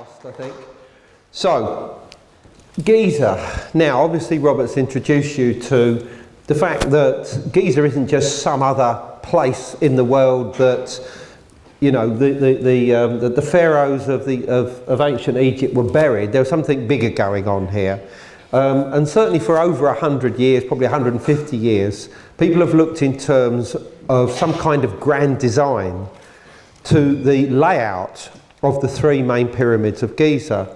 past, I think. So, Giza. Now, obviously, Robert's introduced you to the fact that Giza isn't just some other place in the world that, you know, the pharaohs of ancient Egypt were buried. There was something bigger going on here. And certainly for over 100 years, probably 150 years, people have looked in terms of some kind of grand design to the layout of the three main pyramids of Giza.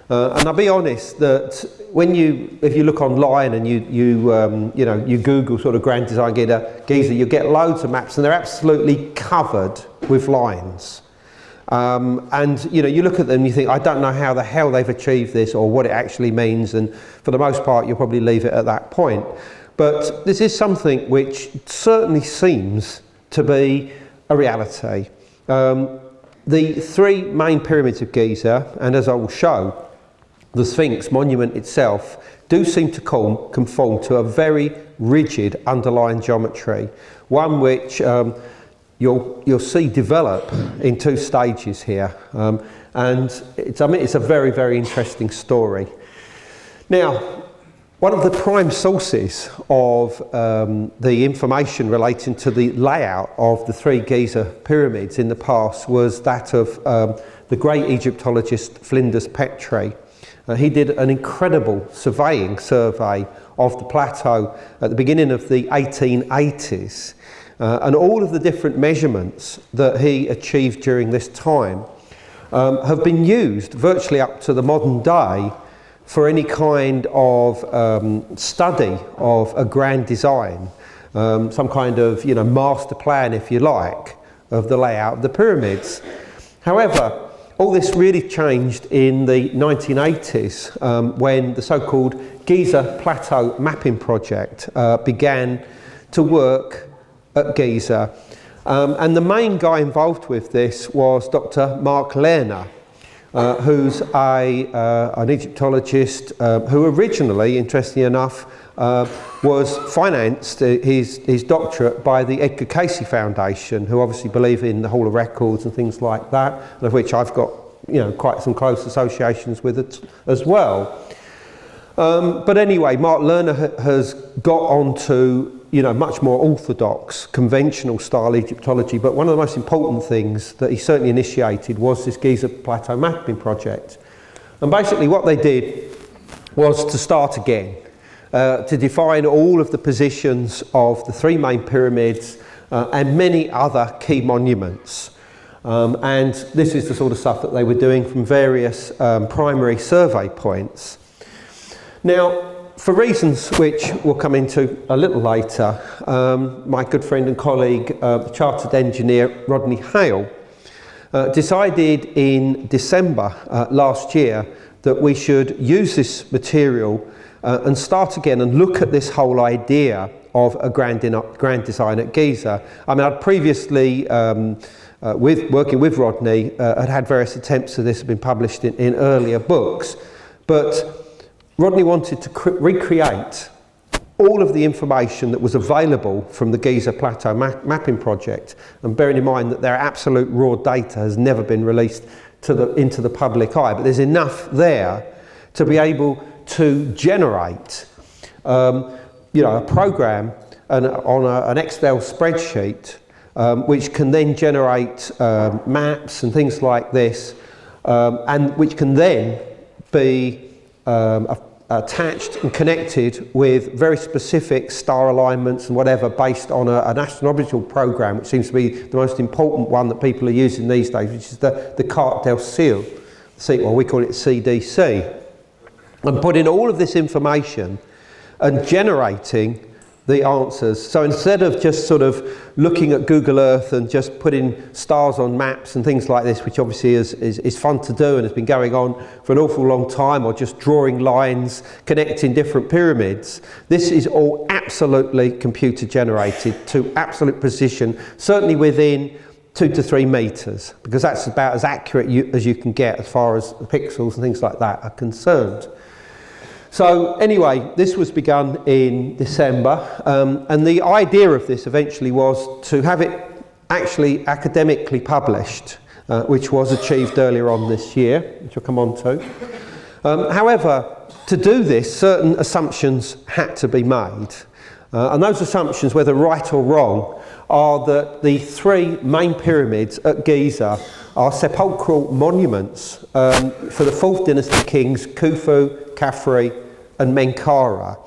And I'll be honest that if you look online and you Google sort of grand design Giza, you get loads of maps and they're absolutely covered with lines. And you look at them and you think, I don't know how the hell they've achieved this or what it actually means, and for the most part you'll probably leave it at that point. But this is something which certainly seems to be a reality. The three main pyramids of Giza, and as I will show, the Sphinx monument itself, do seem to conform to a very rigid underlying geometry, one which you'll see develop in two stages here, and it's a very, very interesting story. Now, one of the prime sources of the information relating to the layout of the three Giza pyramids in the past was that of the great Egyptologist Flinders Petrie. He did an incredible survey of the plateau at the beginning of the 1880s. And all of the different measurements that he achieved during this time have been used virtually up to the modern day for any kind of study of a grand design, some kind of master plan, if you like, of the layout of the pyramids. However, all this really changed in the 1980s when the so-called Giza Plateau Mapping Project began to work at Giza. And the main guy involved with this was Dr. Mark Lerner, who's an Egyptologist who originally, interestingly enough, was financed his doctorate by the Edgar Cayce Foundation, who obviously believe in the Hall of Records and things like that, and of which I've got quite some close associations with it as well. But anyway, Mark Lerner has got on to much more orthodox, conventional style Egyptology, but one of the most important things that he certainly initiated was this Giza Plateau Mapping Project. And basically what they did was to start again, to define all of the positions of the three main pyramids and many other key monuments. And this is the sort of stuff that they were doing from various primary survey points. Now, for reasons which we'll come into a little later, my good friend and colleague, the chartered engineer Rodney Hale, decided in December last year that we should use this material and start again and look at this whole idea of a grand design at Giza. I mean, I'd previously, working with Rodney, had various attempts of this have been published in earlier books, but Rodney wanted to recreate all of the information that was available from the Giza Plateau Mapping Project, and bearing in mind that their absolute raw data has never been released into the public eye, but there's enough there to be able to generate a program on an Excel spreadsheet which can then generate maps and things like this, and which can then be attached and connected with very specific star alignments and whatever based on an astronomical program, which seems to be the most important one that people are using these days, which is the Carte del Ciel, well, we call it CDC. And putting all of this information and generating the answers. So instead of just sort of looking at Google Earth and just putting stars on maps and things like this, which obviously is fun to do and has been going on for an awful long time, or just drawing lines connecting different pyramids, this is all absolutely computer generated to absolute precision, certainly within 2 to 3 meters, because that's about as accurate as you can get as far as the pixels and things like that are concerned. So anyway, this was begun in December, and the idea of this eventually was to have it actually academically published which was achieved earlier on this year, which I'll come on to. However, to do this, certain assumptions had to be made. And those assumptions, whether right or wrong, are that the three main pyramids at Giza are sepulchral monuments for the 4th dynasty kings Khufu, Khafre and Menkaure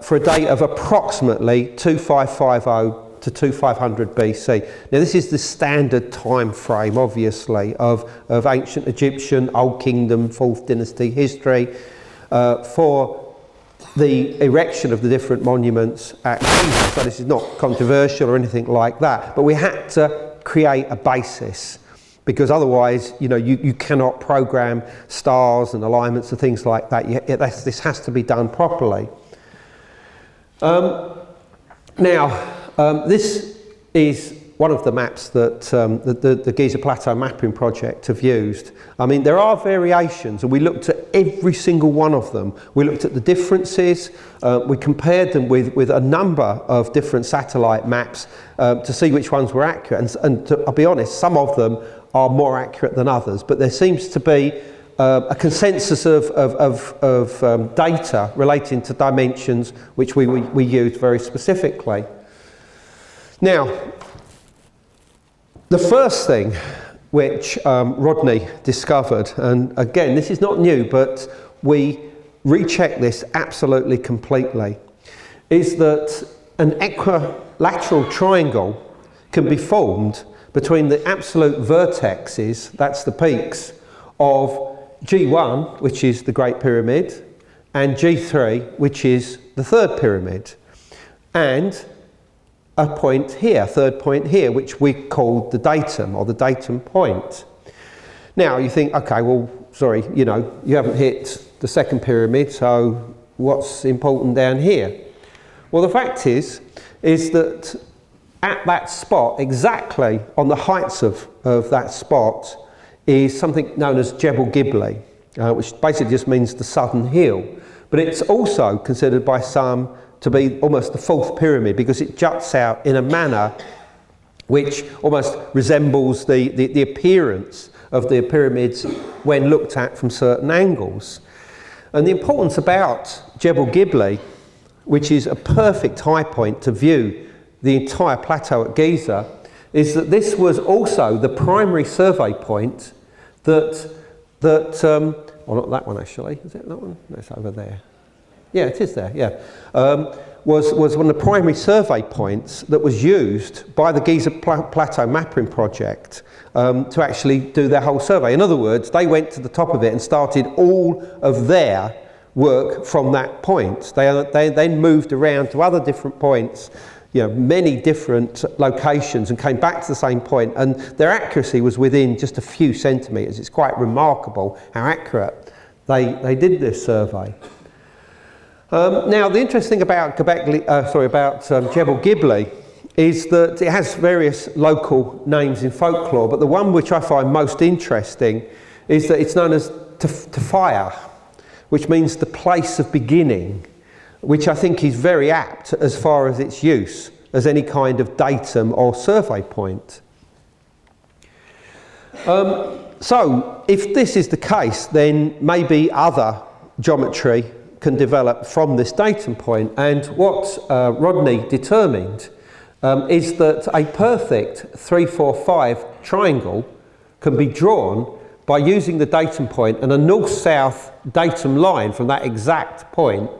for a date of approximately 2550 to 2500 BC. Now this is the standard time frame, obviously, of ancient Egyptian, Old Kingdom, 4th dynasty history for the erection of the different monuments at Giza. So this is not controversial or anything like that, but we had to create a basis, because otherwise, you know, you cannot program stars and alignments and things like that. This has to be done properly. This is one of the maps that the Giza Plateau mapping project have used. I mean, there are variations, and we looked at every single one of them. We looked at the differences, we compared them with a number of different satellite maps to see which ones were accurate. I'll be honest, some of them are more accurate than others, but there seems to be a consensus of data relating to dimensions which we used very specifically. Now, the first thing which Rodney discovered, and again this is not new, but we rechecked this absolutely completely, is that an equilateral triangle can be formed between the absolute vertexes, that's the peaks, of G1, which is the Great Pyramid, and G3, which is the third pyramid, and a point here, third point here, which we called the datum, or the datum point. Now you think, okay, well, sorry, you know, you haven't hit the second pyramid, so what's important down here? Well, the fact is that at that spot, exactly on the heights of that spot, is something known as Jebel Gibli, which basically just means the southern hill. But it's also considered by some to be almost the fourth pyramid, because it juts out in a manner which almost resembles the appearance of the pyramids when looked at from certain angles. And the importance about Jebel Gibli, which is a perfect high point to view the entire plateau at Giza, is that this was also the primary survey point that well, not that one actually, is it that one? No, it's over there. Yeah, it is there, yeah. Was one of the primary survey points that was used by the Giza Plateau mapping project to actually do their whole survey. In other words, they went to the top of it and started all of their work from that point. They then moved around to other different points, you know, many different locations, and came back to the same point, and their accuracy was within just a few centimetres. It's quite remarkable how accurate they did this survey. Now, the interesting thing about Jebel Gibli is that it has various local names in folklore, but the one which I find most interesting is that it's known as Tafaya, which means the place of beginning, which I think is very apt as far as its use as any kind of datum or survey point. So, if this is the case, then maybe other geometry can develop from this datum point, and what Rodney determined is that a perfect 3-4-5 triangle can be drawn by using the datum point and a north-south datum line from that exact point.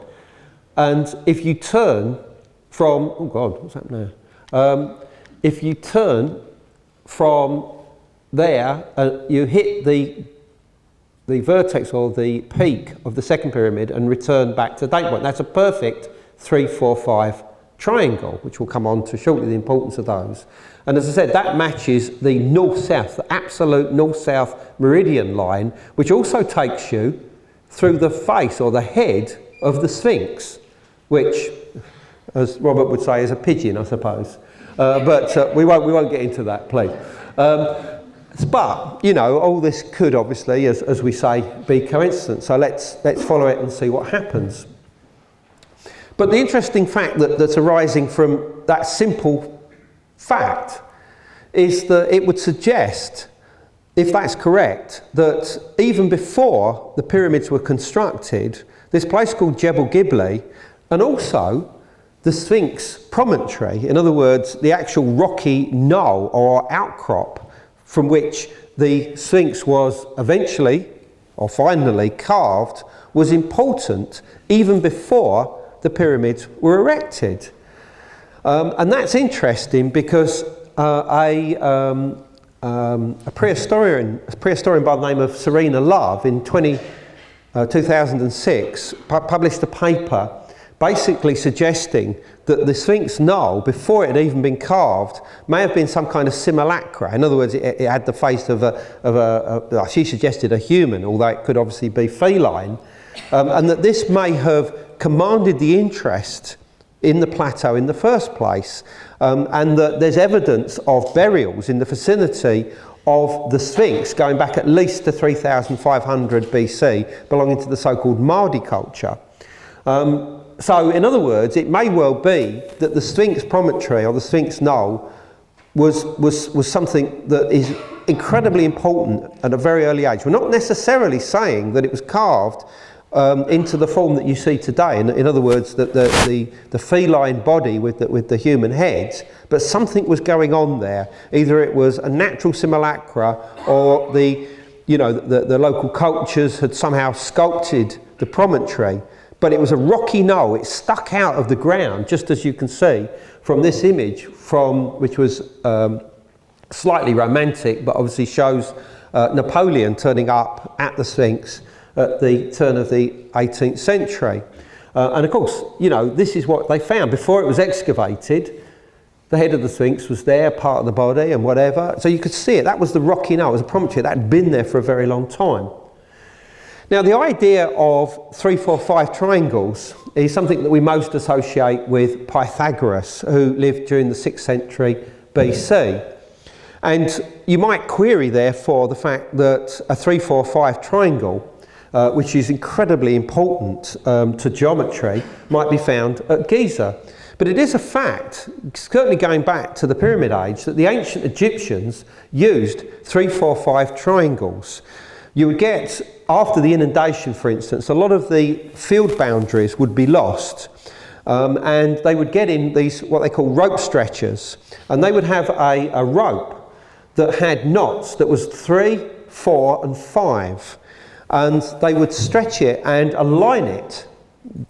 And if you turn from, oh God, what's happening there? If you turn from there, you hit the vertex or the peak of the second pyramid and return back to the date point. That's a perfect 3-4-5 triangle, which we'll come on to shortly, the importance of those. And as I said, that matches the north-south, the absolute north-south meridian line, which also takes you through the face or the head of the Sphinx, which, as Robert would say, is a pigeon, I suppose. But we won't get into that, please. But, you know, all this could obviously, as we say, be coincidence. So let's follow it and see what happens. But the interesting fact that's arising from that simple fact is that it would suggest if that's correct, that even before the pyramids were constructed, this place called Gobekli, and also the Sphinx promontory, in other words, the actual rocky knoll or outcrop from which the Sphinx was eventually, or finally, carved, was important even before the pyramids were erected. And that's interesting because a prehistorian by the name of Serena Love in 2006 published a paper basically suggesting that the Sphinx knoll, before it had even been carved, may have been some kind of simulacra. In other words, it had the face of she suggested a human, although it could obviously be feline, and that this may have commanded the interest in the plateau in the first place, and that there's evidence of burials in the vicinity of the Sphinx going back at least to 3500 BC, belonging to the so-called Mahdi culture. So, in other words, it may well be that the Sphinx promontory or the Sphinx knoll was something that is incredibly important at a very early age. We're not necessarily saying that it was carved into the form that you see today. In other words, that the feline body with the human heads, but something was going on there. Either it was a natural simulacra, or the local cultures had somehow sculpted the promontory. But it was a rocky knoll. It stuck out of the ground, just as you can see from this image, which was slightly romantic, but obviously shows Napoleon turning up at the Sphinx at the turn of the 18th century. And of course, this is what they found. Before it was excavated, the head of the Sphinx was there, part of the body and whatever. So you could see it. That was the rocky knoll. It was a promontory that had been there for a very long time. Now, the idea of 3-4-5 triangles is something that we most associate with Pythagoras, who lived during the 6th century BC. And you might query, therefore, the fact that a 3-4-5 triangle, which is incredibly important to geometry, might be found at Giza. But it is a fact, certainly going back to the Pyramid Age, that the ancient Egyptians used 3-4-5 triangles. You would get, after the inundation, for instance, a lot of the field boundaries would be lost, and they would get in these, what they call rope stretchers, and they would have a rope that had knots that was 3, 4 and 5, and they would stretch it and align it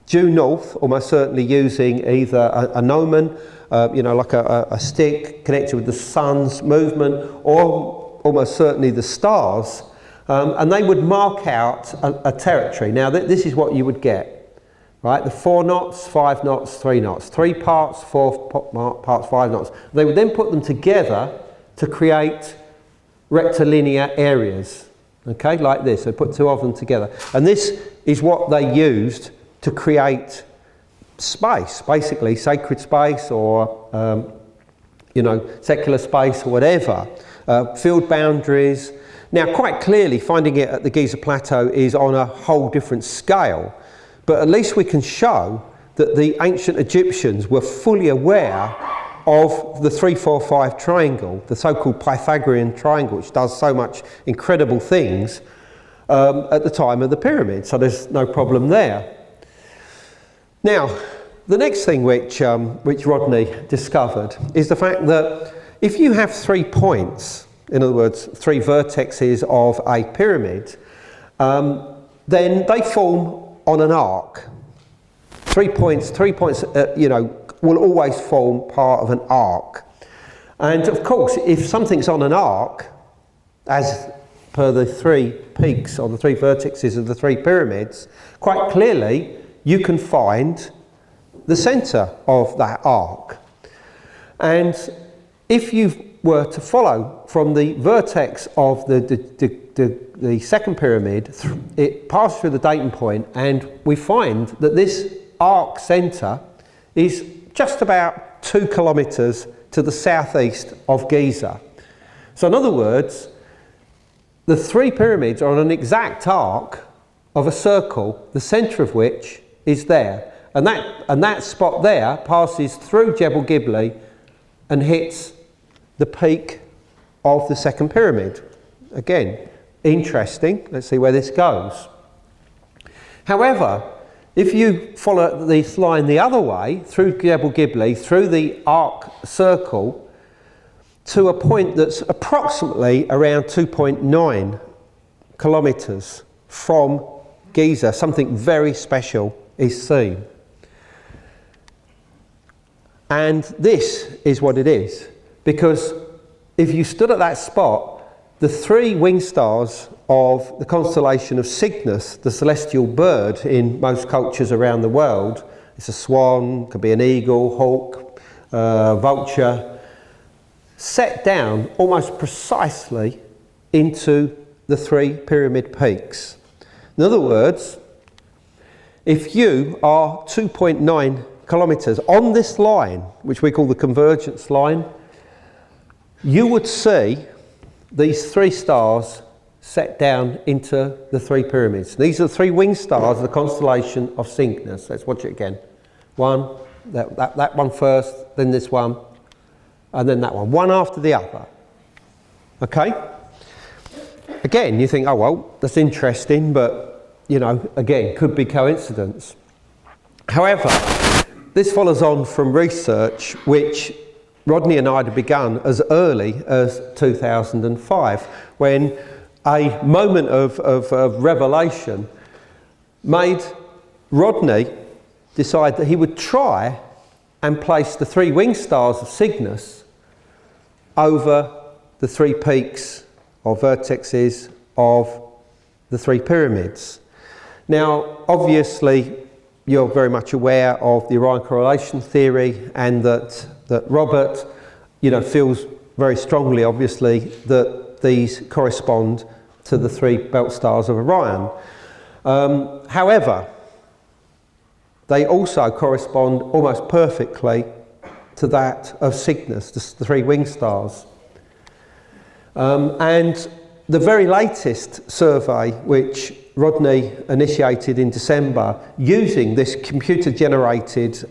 due north, almost certainly using either a gnomon, like a stick connected with the sun's movement, or almost certainly the stars. And they would mark out a territory. Now, this is what you would get, right? The 4 knots, 5 knots, 3 knots. 3 parts, 4 parts, 5 knots. They would then put them together to create rectilinear areas, okay, like this. They put 2 of them together. And this is what they used to create space, basically, sacred space or, secular space or whatever. Field boundaries. Now, quite clearly, finding it at the Giza Plateau is on a whole different scale, but at least we can show that the ancient Egyptians were fully aware of the 3-4-5 triangle, the so-called Pythagorean triangle, which does so much incredible things at the time of the pyramids, so there's no problem there. Now, the next thing which Rodney discovered is the fact that if you have 3 points, in other words, 3 vertexes of a pyramid, then they form on an arc. 3 points, will always form part of an arc. And of course, if something's on an arc, as per the 3 peaks or the 3 vertexes of the 3 pyramids, quite clearly you can find the centre of that arc. And if you were to follow from the vertex of the second pyramid, it passes through the datum point, and we find that this arc centre is just about 2 kilometres to the southeast of Giza. So in other words, the 3 pyramids are on an exact arc of a circle, the centre of which is there. And that spot there passes through Gobekli and hits the peak of the second pyramid. Again, interesting. Let's see where this goes. However, if you follow this line the other way, through Jebel Gibli, through the arc circle, to a point that's approximately around 2.9 kilometres from Giza, something very special is seen. And this is what it is, because if you stood at that spot, the three wing stars of the constellation of Cygnus, the celestial bird in most cultures around the world, it's a swan, could be an eagle, hawk, vulture, set down almost precisely into the three pyramid peaks. In other words, if you are 2.9 kilometres on this line, which we call the convergence line, you would see these three stars set down into the three pyramids. These are the three wing stars of the constellation of Cygnus. Let's watch it again. One, that one first, then this one, and then that one after the other. Okay? Again, you think, oh well, that's interesting, but, you know, again, could be coincidence. However, this follows on from research which Rodney and I had begun as early as 2005, when a moment of revelation made Rodney decide that he would try and place the three wing stars of Cygnus over the three peaks or vertexes of the three pyramids. Now, obviously, you're very much aware of the Orion correlation theory, and that Robert, feels very strongly, obviously, that these correspond to the three belt stars of Orion. However, they also correspond almost perfectly to that of Cygnus, the three wing stars. And the very latest survey, which Rodney initiated in December, using this computer-generated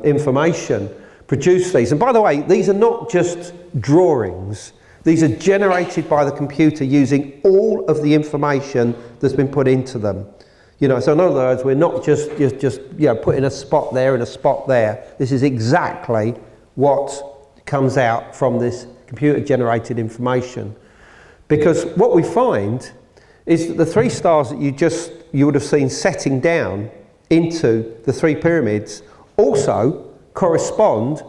information, produced these. And by the way, these are not just drawings. These are generated by the computer using all of the information that's been put into them. So in other words, we're not just putting a spot there and a spot there. This is exactly what comes out from this computer-generated information. Because what we find is that the three stars that you would have seen setting down into the three pyramids also correspond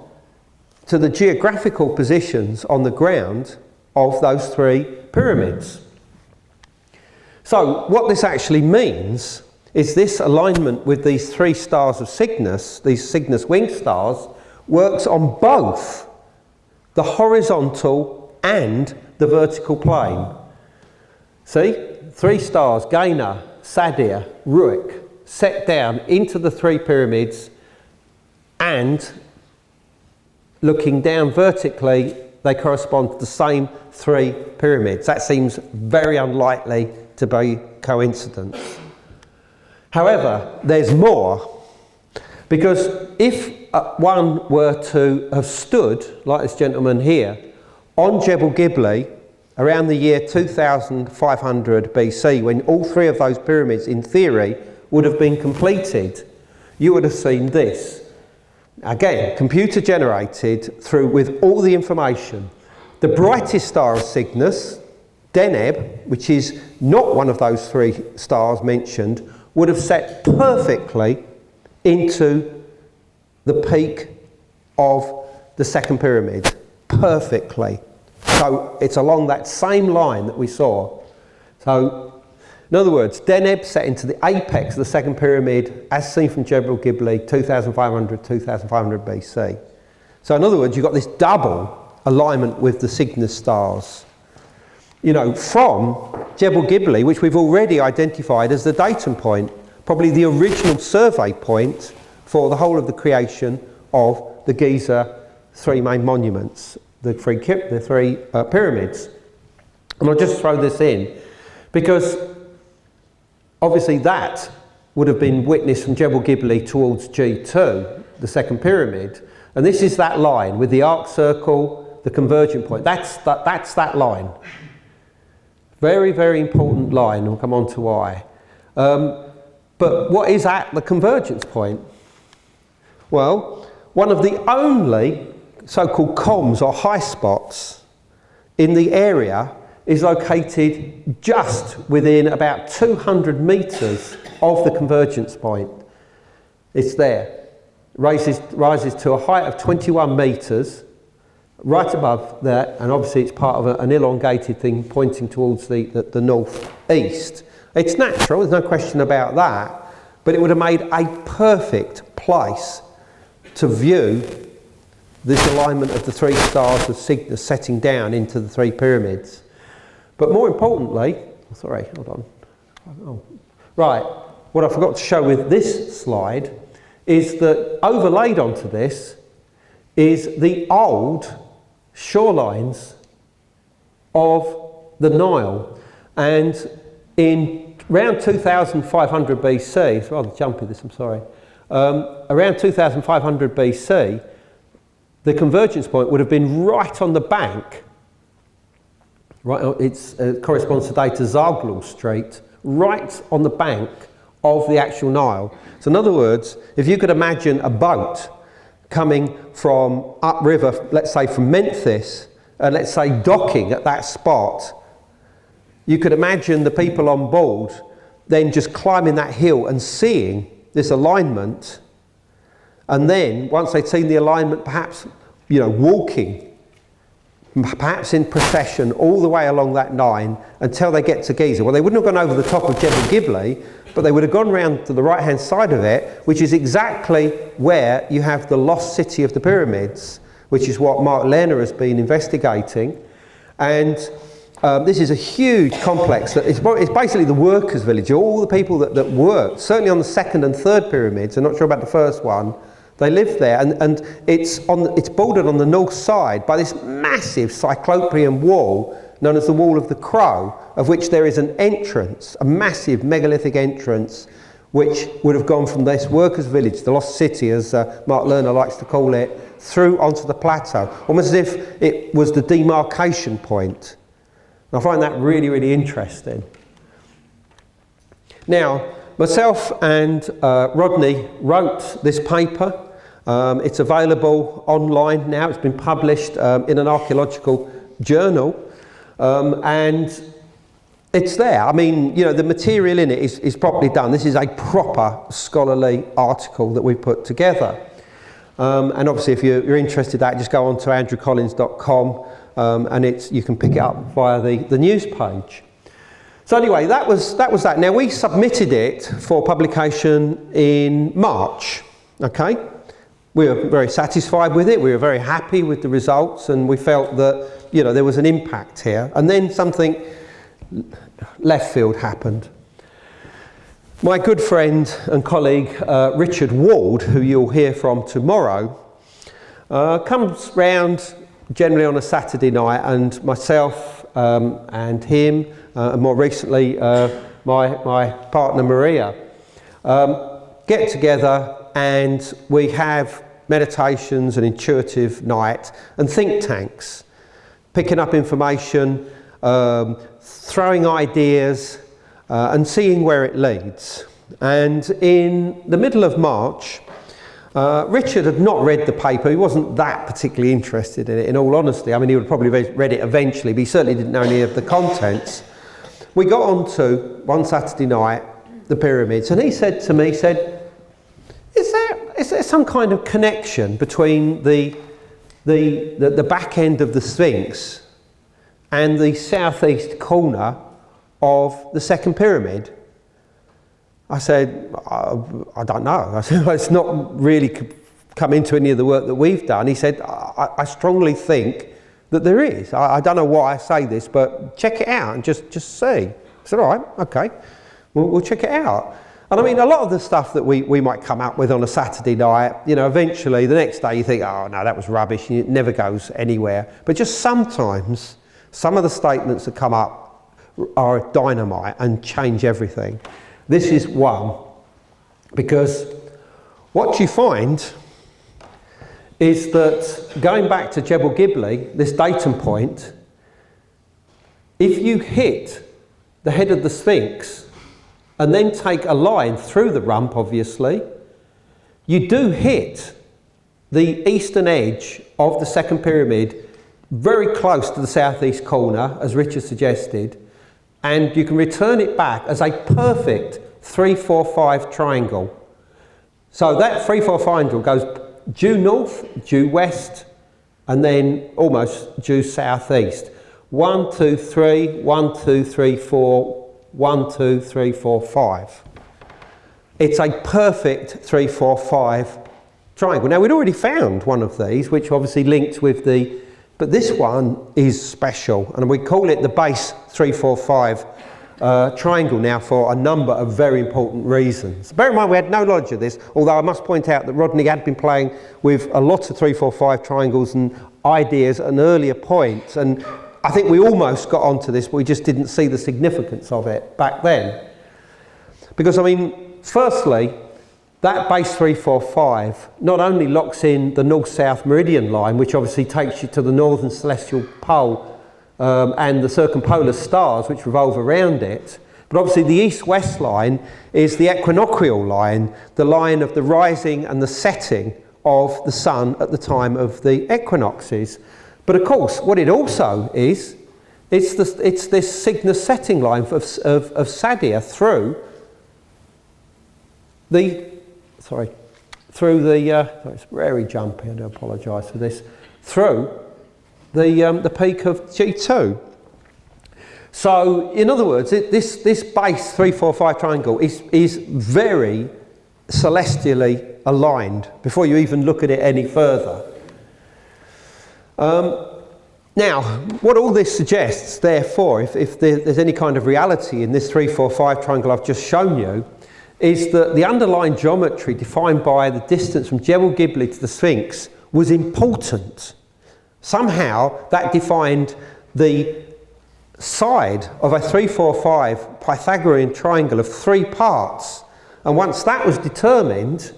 to the geographical positions on the ground of those three pyramids. So what this actually means is this alignment with these three stars of Cygnus, these Cygnus wing stars, works on both the horizontal and the vertical plane. See? Three stars, Gaina, Sadir, Ruik, set down into the three pyramids, and looking down vertically, they correspond to the same three pyramids. That seems very unlikely to be coincidence. However, there's more, because if one were to have stood, like this gentleman here, on Jebel Gibli around the year 2500 BC, when all three of those pyramids, in theory, would have been completed, you would have seen this. Again, computer generated with all the information. The brightest star of Cygnus, Deneb, which is not one of those three stars mentioned, would have set perfectly into the peak of the second pyramid. Perfectly. So it's along that same line that we saw. So, in other words, Deneb set into the apex of the second pyramid as seen from Jebel Gibli, 2500 BC. So in other words, you've got this double alignment with the Cygnus stars. From Jebel Gibli, which we've already identified as the datum point, probably the original survey point for the whole of the creation of the Giza three main monuments, the three pyramids. And I'll just throw this in, because obviously that would have been witnessed from Jebel Gibli towards G2, the second pyramid. And this is that line with the arc circle, the convergent point. That's that line. Very, very important line. We'll come on to why. But what is at the convergence point? Well, one of the only so-called comms or high spots in the area is located just within about 200 metres of the convergence point. It's there. Rises to a height of 21 metres, right above that, and obviously it's part of an elongated thing pointing towards the north-east. It's natural, there's no question about that, but it would have made a perfect place to view this alignment of the three stars of Cygnus setting down into the three pyramids. But more importantly, sorry, hold on. Oh, right, what I forgot to show with this slide is that overlaid onto this is the old shorelines of the Nile. And in around 2500 BC, it's rather jumpy this, I'm sorry, around 2500 BC, the convergence point would have been right on the bank. Right, it corresponds today to Zaghloul Street, right on the bank of the actual Nile. So in other words, if you could imagine a boat coming from upriver, let's say from Memphis, and let's say docking at that spot, you could imagine the people on board then just climbing that hill and seeing this alignment, and then once they'd seen the alignment, perhaps, you know, walking, perhaps in procession all the way along that line until they get to Giza. Well, they wouldn't have gone over the top of Jebel Gibli, but they would have gone round to the right hand side of it, which is exactly where you have the lost city of the pyramids, which is what Mark Lerner has been investigating. And this is a huge complex. It's basically the workers' village. All the people that worked, certainly on the second and third pyramids, I'm not sure about the first one, they lived there, and it's bordered on the north side by this massive cyclopean wall known as the Wall of the Crow, of which there is an entrance, a massive megalithic entrance, which would have gone from this workers' village, the lost city, as Mark Lerner likes to call it, through onto the plateau, almost as if it was the demarcation point. And I find that really, really interesting. Now, myself and Rodney wrote this paper. It's available online now. It's been published in an archaeological journal, and it's there. I mean, you know, the material in it is properly done. This is a proper scholarly article that we put together. And obviously, if you're interested in that, just go on to andrewcollins.com, and you can pick it up via the news page. So anyway, that was that. Now, we submitted it for publication in March, okay? We were very satisfied with it, we were very happy with the results, and we felt that, you know, there was an impact here. And then something left field happened. My good friend and colleague Richard Ward, who you'll hear from tomorrow, comes round generally on a Saturday night, and myself and him, and more recently my partner Maria, get together, and we have meditations and intuitive night and think tanks, picking up information, throwing ideas, and seeing where it leads. And in the middle of March, Richard had not read the paper. He wasn't that particularly interested in it, in all honesty. I mean, he would probably have read it eventually, but he certainly didn't know any of the contents. We got on to, one Saturday night, the pyramids, and he said to me, is there some kind of connection between the back end of the Sphinx and the southeast corner of the second pyramid? I said, I don't know. I said, it's not really come into any of the work that we've done. He said, I strongly think that there is. I don't know why I say this, but check it out and just see. I said, all right, okay, we'll check it out. And I mean, a lot of the stuff that we might come up with on a Saturday night, you know, eventually the next day you think, oh no, that was rubbish, and it never goes anywhere. But just sometimes, some of the statements that come up are dynamite and change everything. This is one, because what you find is that going back to Jebel Gibli, this datum point, if you hit the head of the Sphinx, and then take a line through the rump, obviously, you do hit the eastern edge of the second pyramid, very close to the southeast corner, as Richard suggested, and you can return it back as a perfect 3-4-5 triangle. So that 3-4-5 triangle goes due north, due west, and then almost due southeast. 1, 2, 3, 1, 2, 3, 4, 1, 2, 3, 4, 5. It's a perfect 3-4-5 triangle. Now, we'd already found one of these, which obviously linked with the, but this one is special, and we call it the base 3-4-5 triangle now for a number of very important reasons. Bear in mind we had no knowledge of this, although I must point out that Rodney had been playing with a lot of 3-4-5 triangles and ideas at an earlier point, and I think we almost got onto this, but we just didn't see the significance of it back then. Because, I mean, firstly, that base 3-4-5 not only locks in the north-south meridian line, which obviously takes you to the northern celestial pole and the circumpolar stars which revolve around it, but obviously the east-west line is the equinoctial line, the line of the rising and the setting of the sun at the time of the equinoxes. But of course, what it also is, it's this Cygnus setting line of Sadia through the, it's very jumpy, I do apologise for this, through the peak of G2. So, in other words, this base 3-4-5 triangle is very celestially aligned before you even look at it any further. Now, what all this suggests, therefore, if there's any kind of reality in this 3-4-5 triangle I've just shown you, is that the underlying geometry defined by the distance from Jebel Gibli to the Sphinx was important. Somehow that defined the side of a 3-4-5 Pythagorean triangle of 3 parts. And once that was determined,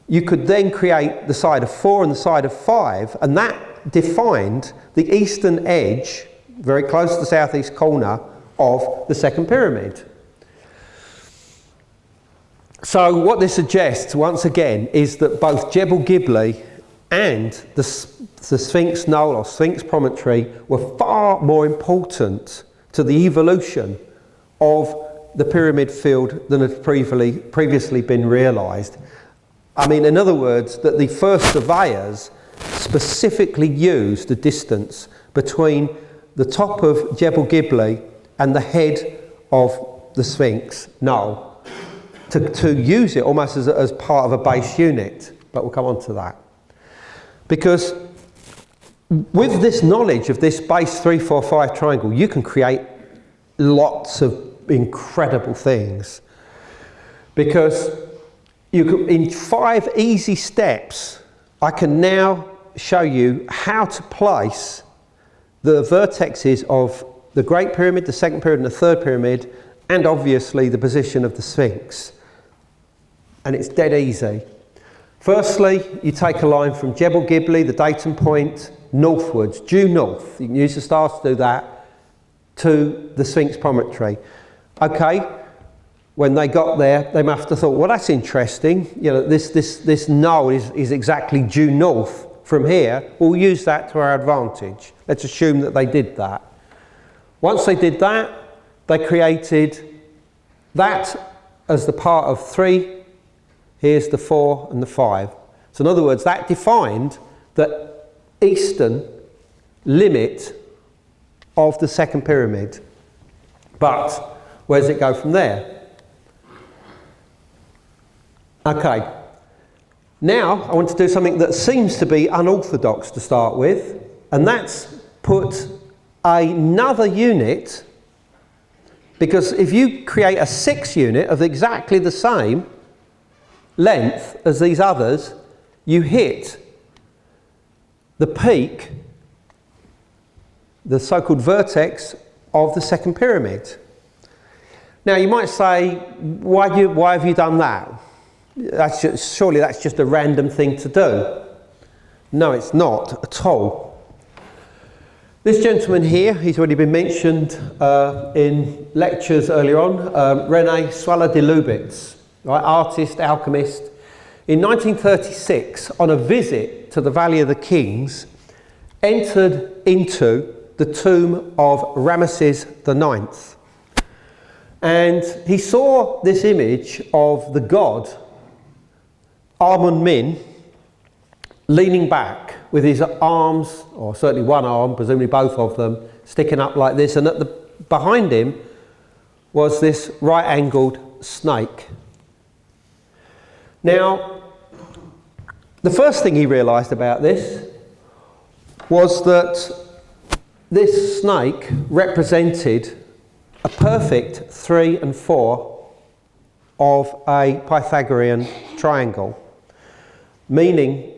you could then create the side of 4 and the side of 5, and that defined the eastern edge, very close to the southeast corner, of the second pyramid. So what this suggests, once again, is that both Jebel Gibli and the Sphinx Knoll or Sphinx Promontory were far more important to the evolution of the pyramid field than had previously been realised. I mean, in other words, that the first surveyors specifically used the distance between the top of Jebel Gibli and the head of the Sphinx Knoll to use it almost as part of a base unit, but we'll come on to that. Because with this knowledge of this base 3-4-5 triangle, you can create lots of incredible things. Because you can, in 5 easy steps, I can now show you how to place the vertexes of the Great Pyramid, the Second Pyramid and the Third Pyramid, and obviously the position of the Sphinx. And it's dead easy. Firstly, you take a line from Jebel Gibli, the datum point, northwards, due north. You can use the stars to do that, to the Sphinx Promontory. Okay, when they got there, they must have thought, well, that's interesting. You know, this knoll is exactly due north from here. We'll use that to our advantage. Let's assume that they did that. Once they did that, they created that as the part of 3. Here's the 4 and the 5. So in other words, that defined the eastern limit of the second pyramid. But where does it go from there? Okay. Now I want to do something that seems to be unorthodox to start with, and that's put another unit, because if you create a 6 unit of exactly the same length as these others, you hit the peak, the so-called vertex of the second pyramid. Now you might say, why have you done that? Surely that's just a random thing to do. No, it's not at all. This gentleman here, he's already been mentioned in lectures earlier on, René Swaller de Lubitz, right, artist, alchemist. In 1936, on a visit to the Valley of the Kings, entered into the tomb of Ramesses IX. And he saw this image of the god Amun-Min leaning back with his arms, or certainly one arm, presumably both of them, sticking up like this, and behind him was this right-angled snake. Now, the first thing he realised about this was that this snake represented a perfect 3 and 4 of a Pythagorean triangle, meaning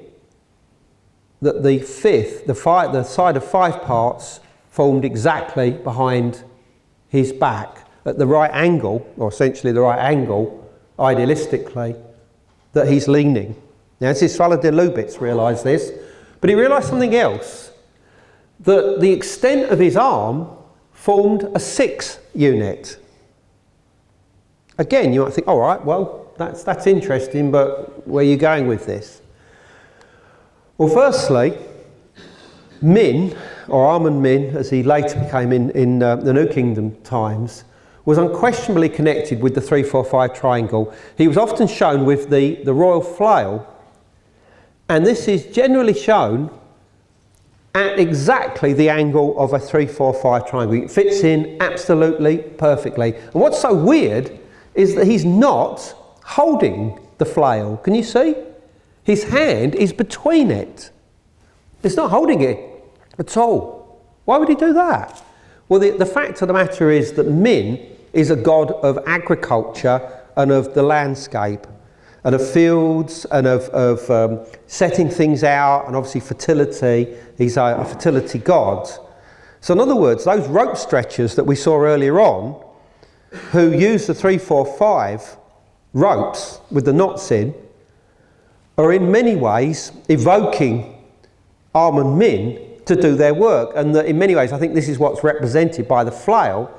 that the fifth, the side of 5 parts, formed exactly behind his back at the right angle, or essentially the right angle, idealistically, that he's leaning. Now, this is Swaller de Lubitz realised this, but he realised something else, that the extent of his arm formed a 6 unit. Again, you might think, all right, well, that's interesting, but where are you going with this? Well, firstly, Min, or Amun-Min, as he later became in the New Kingdom times, was unquestionably connected with the 3-4-5 triangle. He was often shown with the royal flail, and this is generally shown at exactly the angle of a 3-4-5 triangle. It fits in absolutely perfectly. And what's so weird is that he's not holding the flail. Can you see? His hand is between it. It's not holding it at all. Why would he do that? Well, the fact of the matter is that Min is a god of agriculture and of the landscape and of fields and of setting things out, and obviously fertility. He's a fertility god. So in other words, those rope stretchers that we saw earlier on, who use the 3-4-5 ropes with the knots in, are in many ways evoking Amun-Min to do their work. And in many ways, I think this is what's represented by the flail,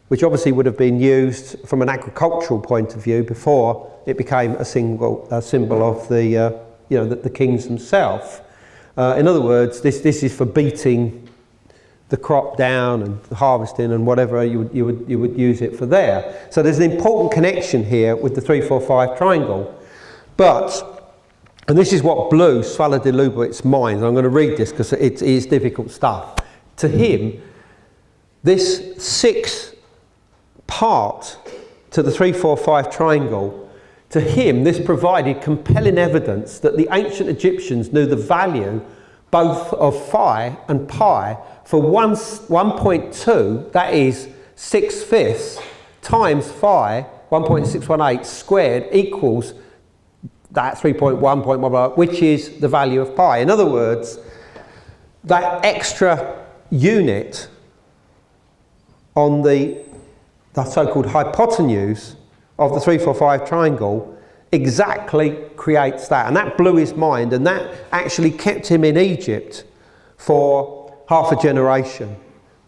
which obviously would have been used from an agricultural point of view before it became a symbol of the kings themselves. In other words, this is for beating the crop down and harvesting and whatever you would use it for there. So there's an important connection here with the 3-4-5 triangle. But, and this is what blew Swaller de Lubitz's mind, and I'm going to read this because it is difficult stuff. To him, this 6th part to the 3-4-5 triangle, to him this provided compelling evidence that the ancient Egyptians knew the value both of phi and pi for 1.2, that is 6/5, times phi, 1.618 squared, equals that 3.1, which is the value of pi. In other words, that extra unit on the so-called hypotenuse of the 3-4-5 triangle exactly creates that. And that blew his mind, and that actually kept him in Egypt for half a generation,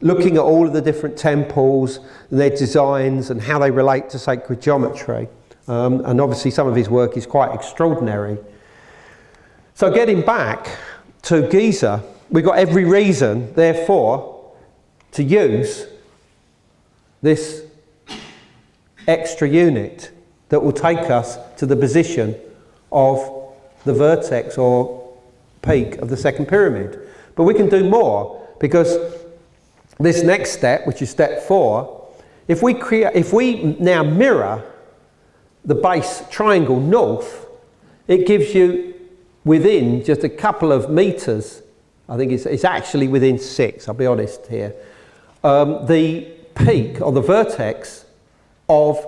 looking at all of the different temples and their designs and how they relate to sacred geometry. And obviously some of his work is quite extraordinary. So getting back to Giza, we've got every reason, therefore, to use this extra unit that will take us to the position of the vertex or peak of the second pyramid. But we can do more, because this next step, which is step 4, if we now mirror the base triangle north, it gives you within just a couple of meters, I think it's actually within 6, I'll be honest here, the peak or the vertex of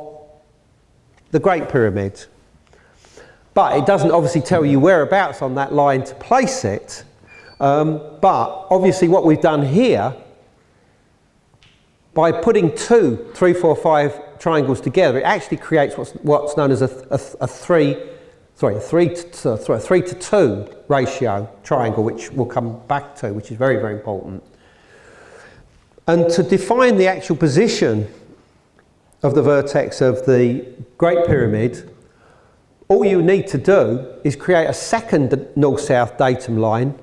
the Great Pyramid. But it doesn't obviously tell you whereabouts on that line to place it. But obviously what we've done here, by putting 2 3-4-5 triangles together, it actually creates what's known as a 3 to 2 ratio triangle, which we'll come back to, which is very, very important. And to define the actual position of the vertex of the Great Pyramid, all you need to do is create a second north-south datum line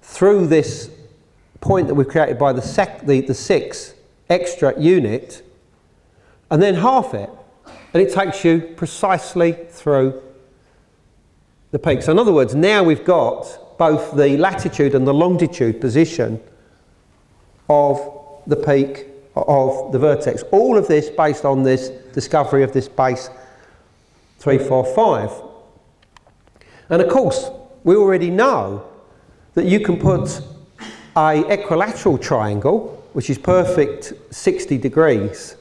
through this point that we've created by the 6 extra unit, and then half it, and it takes you precisely through the peak. So in other words, now we've got both the latitude and the longitude position of the peak of the vertex. All of this based on this discovery of this base 345. And of course, we already know that you can put a equilateral triangle, which is perfect 60 degrees,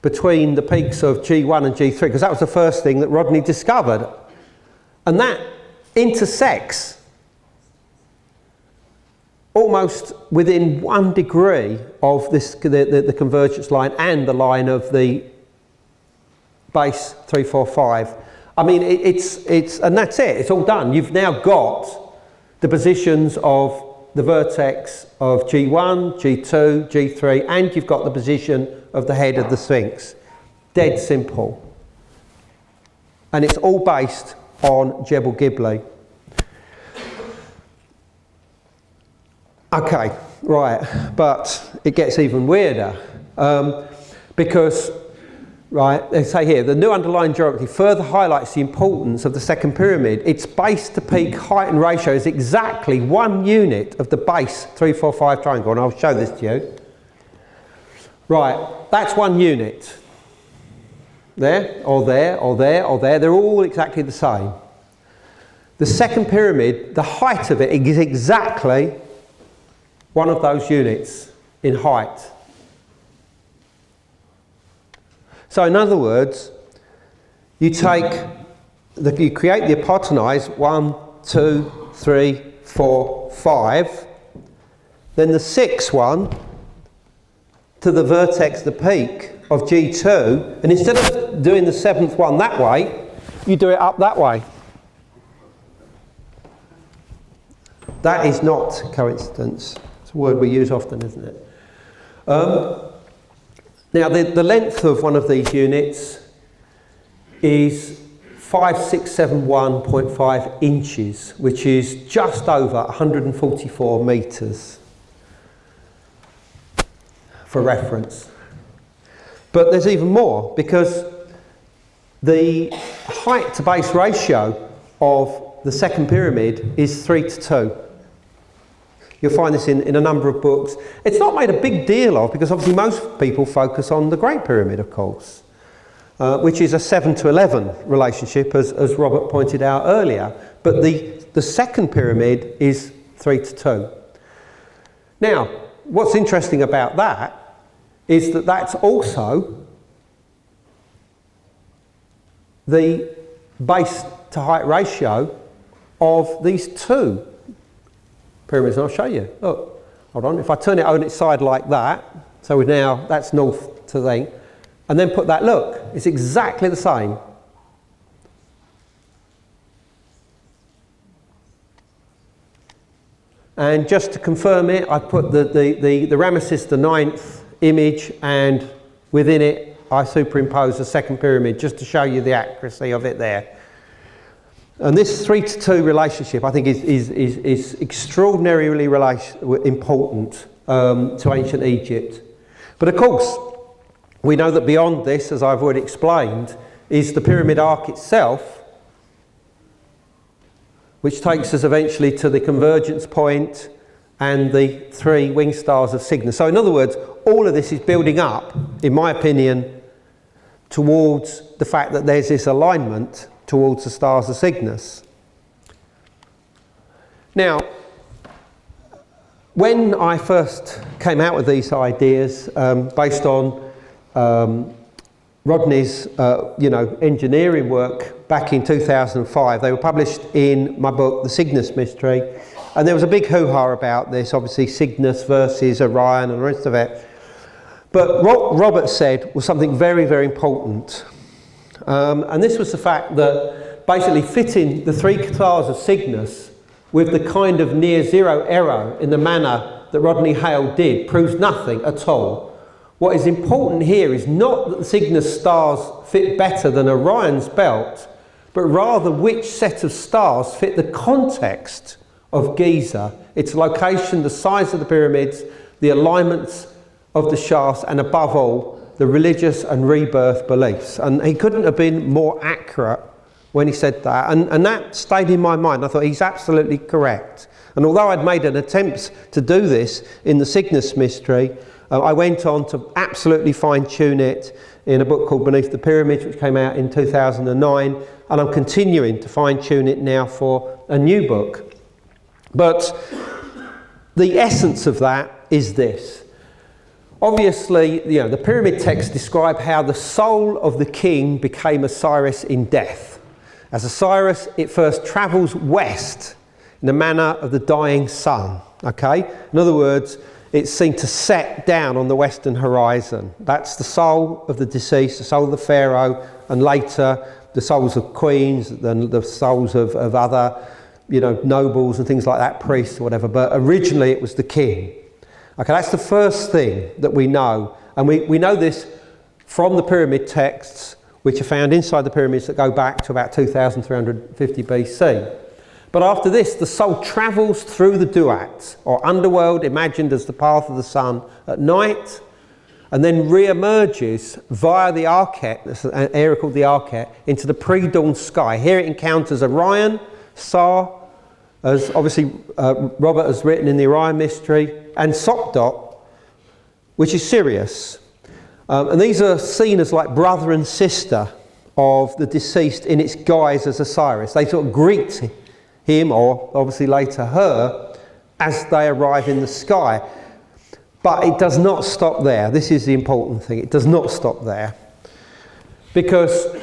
between the peaks of G1 and G3, because that was the first thing that Rodney discovered. And that intersects almost within 1 degree of this, the convergence line and the line of the base 345. I mean, and that's it, it's all done. You've now got the positions of the vertex of G1, G2, G3, and you've got the position of the head of the Sphinx. Dead simple. And it's all based on Jebel Gibli. Okay, right, but it gets even weirder because, right, they say here, the new underlying geography further highlights the importance of the second pyramid. Its base to peak height and ratio is exactly 1 unit of the base 345 triangle, and I'll show this to you. Right, that's 1 unit. There, or there, or there, or there, they're all exactly the same. The second pyramid, the height of it is exactly 1 of those units in height. So in other words, you create the hypotenuse 1, 2, 3, 4, 5, then the 6th one to the vertex, the peak of G2, and instead of doing the 7th one that way, you do it up that way. That is not coincidence. It's a word we use often, isn't it? Now, the length of one of these units is 5671.5 inches, which is just over 144 metres, for reference. But there's even more, because the height to base ratio of the second pyramid is 3:2. You'll find this in a number of books. It's not made a big deal of, because obviously most people focus on the Great Pyramid, of course, which is a 7:11 relationship, as Robert pointed out earlier. But the second pyramid is 3:2. Now, what's interesting about that is that that's also the base to height ratio of these 2 pyramids, and I'll show you. Look, hold on, if I turn it on its side like that, so now that's north to thing, and then put that, look, it's exactly the same. And just to confirm it, I put the Ramesses IX image, and within it I superimpose the second pyramid just to show you the accuracy of it there. And this 3:2 relationship, I think, is extraordinarily important to ancient Egypt. But of course, we know that beyond this, as I've already explained, is the pyramid arc itself, which takes us eventually to the convergence point and the 3 wing stars of Cygnus. So in other words, all of this is building up, in my opinion, towards the fact that there's this alignment towards the stars of Cygnus. Now, when I first came out with these ideas, based on Rodney's engineering work back in 2005, they were published in my book, The Cygnus Mystery, and there was a big hoo-ha about this, obviously Cygnus versus Orion and the rest of it. But what Robert said was something very, very important. And this was the fact that basically fitting the 3 stars of Cygnus with the kind of near zero error in the manner that Rodney Hale did proves nothing at all. What is important here is not that the Cygnus stars fit better than Orion's belt, but rather which set of stars fit the context of Giza, its location, the size of the pyramids, the alignments of the shafts, and above all, the religious and rebirth beliefs. And he couldn't have been more accurate when he said that. And that stayed in my mind. I thought he's absolutely correct. And although I'd made an attempt to do this in the Cygnus Mystery, I went on to absolutely fine-tune it in a book called Beneath the Pyramids, which came out in 2009, and I'm continuing to fine-tune it now for a new book. But the essence of that is this. Obviously, the pyramid texts describe how the soul of the king became Osiris in death. As Osiris, it first travels west in the manner of the dying sun, okay? In other words, it's seen to set down on the western horizon. That's the soul of the deceased, the soul of the pharaoh, and later the souls of queens, then the souls of other, nobles and things like that, priests or whatever. But originally it was the king. Okay, that's the first thing that we know. And we know this from the pyramid texts, which are found inside the pyramids that go back to about 2350 BC. But after this, the soul travels through the duat, or underworld, imagined as the path of the sun at night, and then re-emerges via the archet, there's an area called the archet, into the pre-dawn sky. Here it encounters Orion, Sa, as obviously Robert has written in the Orion Mystery, and Sopdot, which is Sirius. And these are seen as like brother and sister of the deceased in its guise as Osiris. They sort of greet him, or obviously later her, as they arrive in the sky. But it does not stop there. This is the important thing. It does not stop there. Because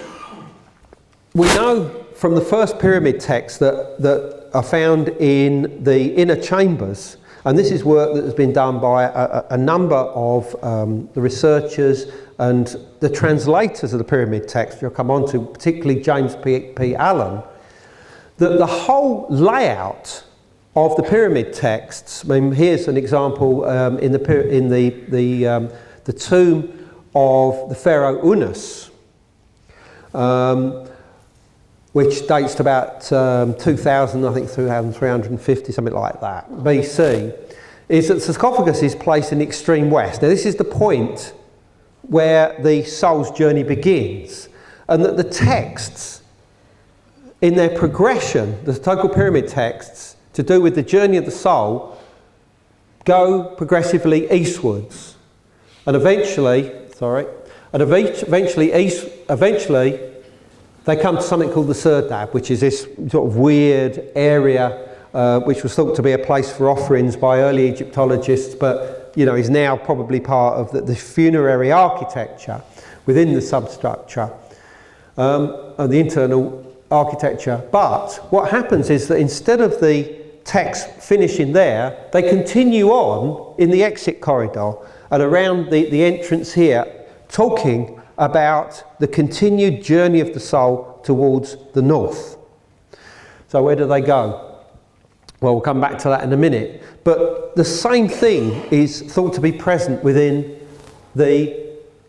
we know from the first pyramid texts that are found in the inner chambers, and this is work that has been done by a number of the researchers and the translators of the pyramid text, which I'll come on to, particularly James P. Allen, that the whole layout of the pyramid texts, I mean, here's an example in the tomb of the pharaoh Unas, which dates to about 2000, I think 2350, something like that, BC, is that the sarcophagus is placed in the extreme west. Now this is the point where the soul's journey begins, and that the texts, in their progression, the total pyramid texts, to do with the journey of the soul, go progressively eastwards. And eventually they come to something called the Serdab, which is this sort of weird area which was thought to be a place for offerings by early Egyptologists, but is now probably part of the funerary architecture within the substructure, and the internal architecture. But what happens is that instead of the text finishing there, they continue on in the exit corridor and around the entrance here, talking about the continued journey of the soul towards the north. So where do they go? Well, we'll come back to that in a minute. But the same thing is thought to be present within the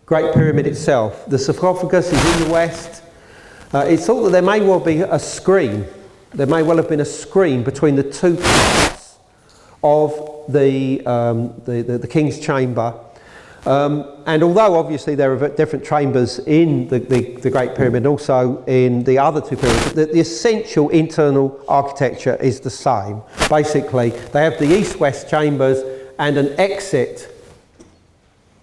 Great Pyramid itself. The sarcophagus is in the west. It's thought that there may well be a screen. There may well have been a screen between the two parts of the king's chamber. And although obviously there are different chambers in the Great Pyramid and also in the other two pyramids, the essential internal architecture is the same. Basically, they have the east-west chambers and an exit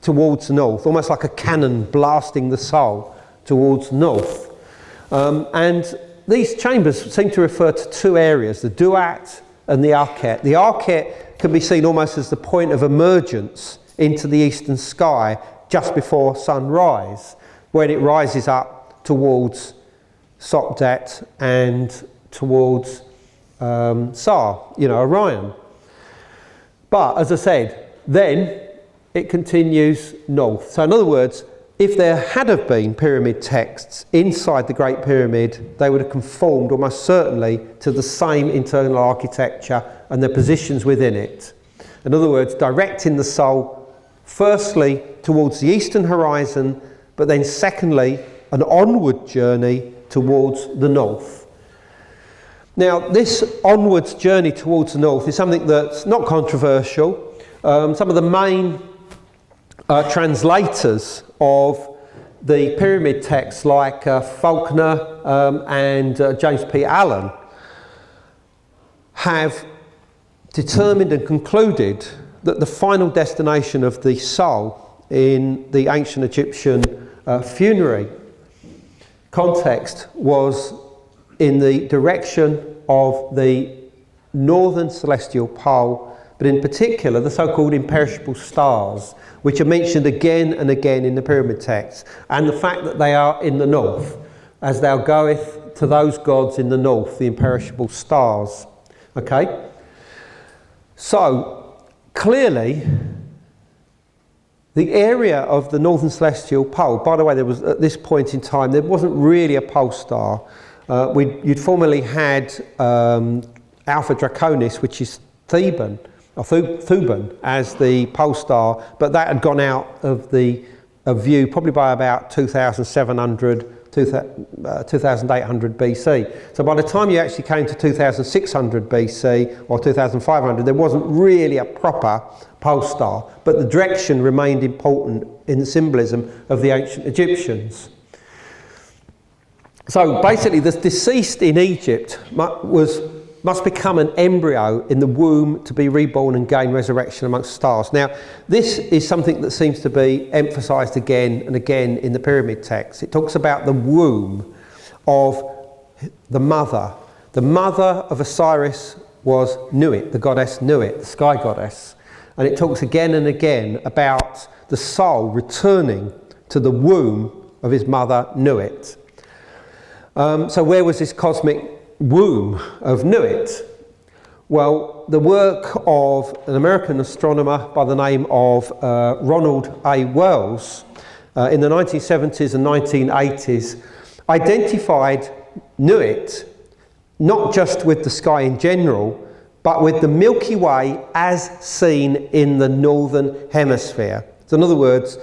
towards the north, almost like a cannon blasting the soul towards north. And these chambers seem to refer to two areas, the duat and the archet. The archet can be seen almost as the point of emergence into the eastern sky just before sunrise, when it rises up towards Sopdet and towards Sa, Orion. But as I said, then it continues north. So in other words, if there had have been pyramid texts inside the Great Pyramid, they would have conformed almost certainly to the same internal architecture and their positions within it. In other words, directing the soul firstly towards the eastern horizon, but then secondly, an onward journey towards the north. Now, this onwards journey towards the north is something that's not controversial. Some of the main translators of the pyramid texts, like Faulkner and James P. Allen, have determined and concluded that the final destination of the soul in the ancient Egyptian funerary context was in the direction of the northern celestial pole, but in particular the so-called imperishable stars, which are mentioned again and again in the pyramid texts, and the fact that they are in the north, as thou goeth to those gods in the north, the imperishable stars. Okay? So, clearly, the area of the northern celestial pole, by the way, there was, at this point in time, there wasn't really a pole star. You'd formerly had Alpha Draconis, which is Theban, or Thuban, as the pole star, but that had gone out of view probably by about 2700, 2800 BC. So by the time you actually came to 2600 BC or 2500, there wasn't really a proper pole star, but the direction remained important in the symbolism of the ancient Egyptians. So basically, the deceased in Egypt must become an embryo in the womb to be reborn and gain resurrection amongst stars. Now, this is something that seems to be emphasised again and again in the pyramid text. It talks about the womb of the mother. The mother of Osiris was Nuit, the goddess Nuit, the sky goddess. And it talks again and again about the soul returning to the womb of his mother Nuit. So where was this cosmic womb of Nuit? Well, the work of an American astronomer by the name of Ronald A. Wells in the 1970s and 1980s identified Nuit not just with the sky in general, but with the Milky Way as seen in the northern hemisphere. So in other words,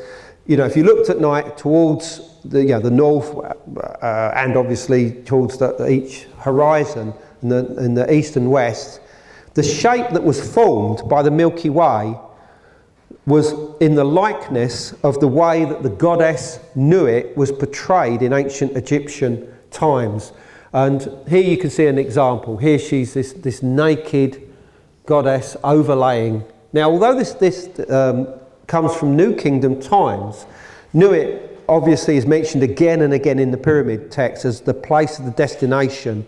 you know, if you looked at night towards the north and obviously towards each horizon in the east and west, the shape that was formed by the Milky Way was in the likeness of the way that the goddess Nuit was portrayed in ancient Egyptian times. And here you can see an example. Here she's this naked goddess overlaying. Now, although this comes from New Kingdom times, Nuit obviously is mentioned again and again in the pyramid text as the place of the destination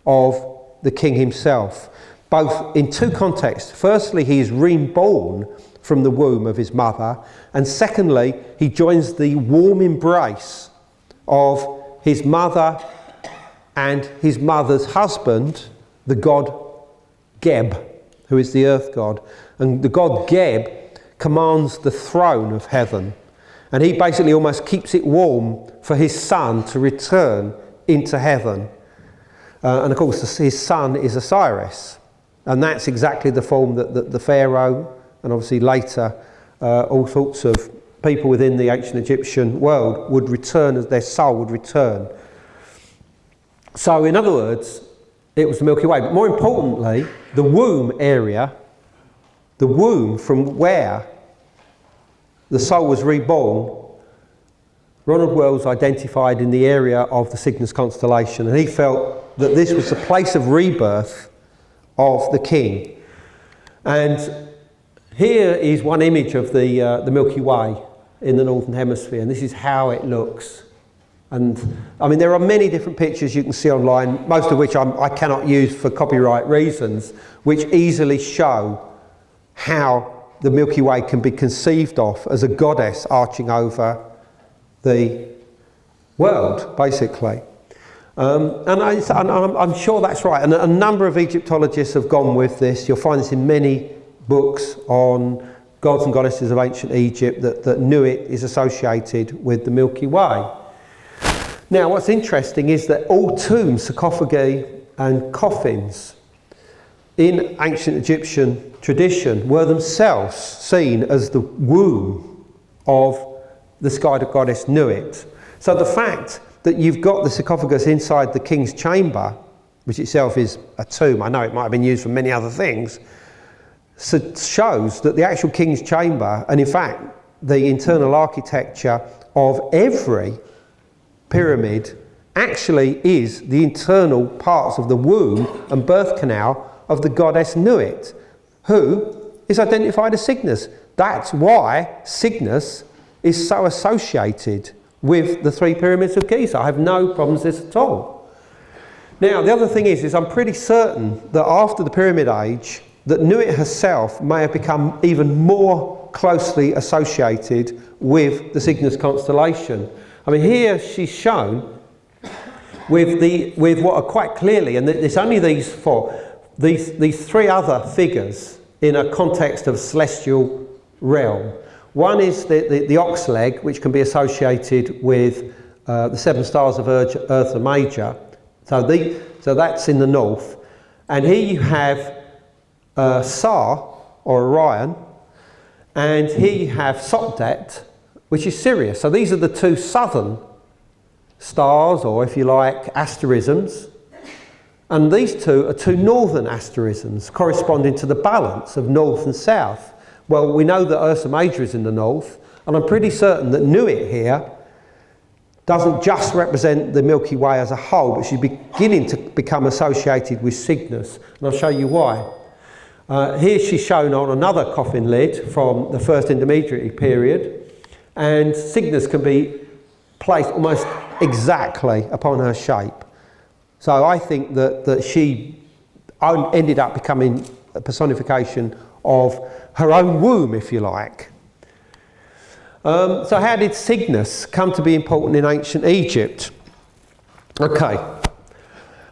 of the king himself, both in two contexts. Firstly, he is reborn from the womb of his mother, and secondly, he joins the warm embrace of his mother and his mother's husband, the god Geb, who is the earth god. And the god Geb commands the throne of heaven, and he basically almost keeps it warm for his son to return into heaven. And of course his son is Osiris, and that's exactly the form that the pharaoh, and obviously later all sorts of people within the ancient Egyptian world would return, as their soul would return. So in other words, it was the Milky Way. But more importantly, the womb area, the womb from where the soul was reborn, Ronald Wells identified in the area of the Cygnus constellation, and he felt that this was the place of rebirth of the king. And here is one image of the Milky Way in the northern hemisphere, and this is how it looks. And I mean, there are many different pictures you can see online, most of which I cannot use for copyright reasons, which easily show how the Milky Way can be conceived of as a goddess arching over the world, basically. And I'm sure that's right. And a number of Egyptologists have gone with this. You'll find this in many books on gods and goddesses of ancient Egypt, that Nuit is associated with the Milky Way. Now, what's interesting is that all tombs, sarcophagi and coffins in ancient Egyptian tradition were themselves seen as the womb of the sky goddess Nuit. So the fact that you've got the sarcophagus inside the king's chamber, which itself is a tomb, I know it might have been used for many other things, shows that the actual king's chamber, and in fact the internal architecture of every pyramid, actually is the internal parts of the womb and birth canal of the goddess Nuit, who is identified as Cygnus. That's why Cygnus is so associated with the three pyramids of Giza. I have no problems with this at all. Now, the other thing is I'm pretty certain that after the Pyramid Age, that Nuit herself may have become even more closely associated with the Cygnus constellation. I mean, here she's shown with what are quite clearly, and it's only these three other figures in a context of celestial realm. One is the ox leg, which can be associated with the seven stars of Ursa Major. So that's in the north. And here you have Sar, or Orion, and here you have Sopdet, which is Sirius. So these are the two southern stars, or if you like, asterisms. And these two are two northern asterisms, corresponding to the balance of north and south. Well, we know that Ursa Major is in the north, and I'm pretty certain that Nuit here doesn't just represent the Milky Way as a whole, but she's beginning to become associated with Cygnus, and I'll show you why. Here she's shown on another coffin lid from the first intermediary period, and Cygnus can be placed almost exactly upon her shape. So I think that she ended up becoming a personification of her own womb, if you like. So how did Cygnus come to be important in ancient Egypt? Okay,